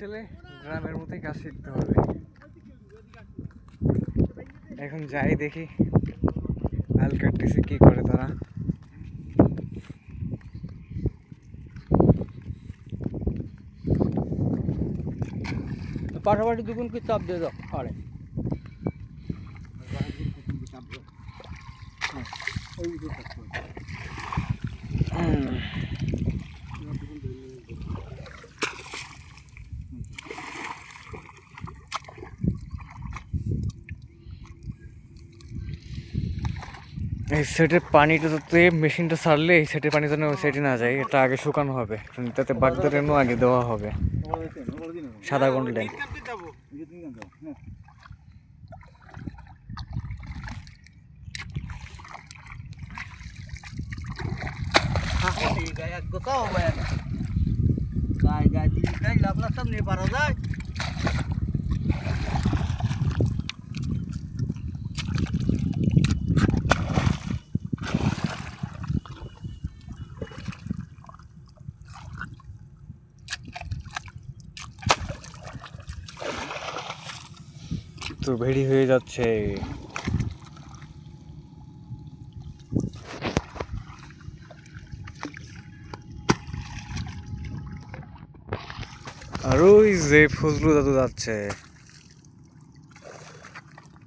ছেলে গ্রামের মতোই কাজ শিখতে হবে। এখন যাই দেখি আল কাটতেছে কি করে তারা। পাশাপাশি দুগুনকে চাপ দিয়ে দাও। আরে এই সেটের পানিটাতে মেশিনটা ছাড়লে এই সেটের পানি যেন সেটে না যায়, এটা আগে শুকানো হবে, তাতে বাগদারেরও আগে দেওয়া হবে সাদা গন্ডলে। আপনার সামনে পারা যায়। তো ভেড়ি হয়ে যাচ্ছে। আর ওই যে ফজলু দাদু যাচ্ছে,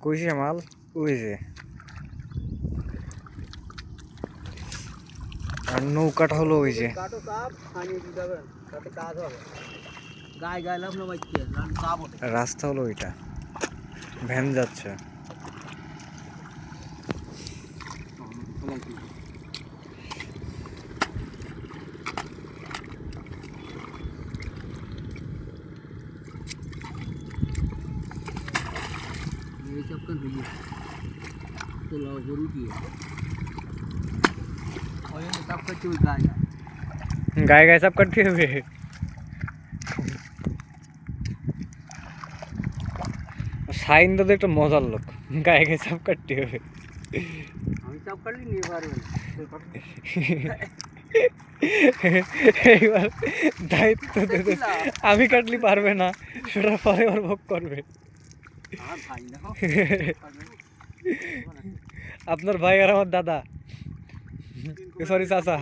কইছে মাল ওই যে। আর নৌকাটা হলো ওই যে। রাস্তা হলো ওইটা, ভ্যান যাচ্ছে। গায়ে গায়ে চাপ কাটতে হবে। সাইন দাদা একটা মজার লোক, গায়ে গায়ে চাপ কাটতে হবে। আমি চাপ কাটলে নিয়ে পারবেন। এইবার দায়িত্ব দিতে আমি কাটলি পারবে না, সেটা পরে ওর ভোগ করবে। আপনার ভাই আর আমার দাদা, সরি চাচা।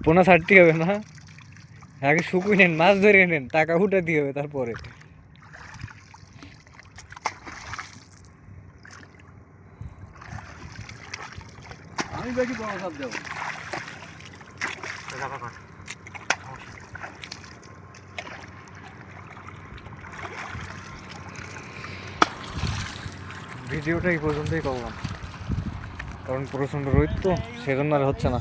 পোনা ছাড়তে হবে না, আগে শুকুই নেন, মাছ ধরে নেন, টাকা উঠে দিয়ে হবে তারপরে। আমি বেশি বড় সব দেবো। ভিডিওটা এই পর্যন্তই করলাম, কারণ প্রচণ্ড রোদ তো সেজন্য আর হচ্ছে না।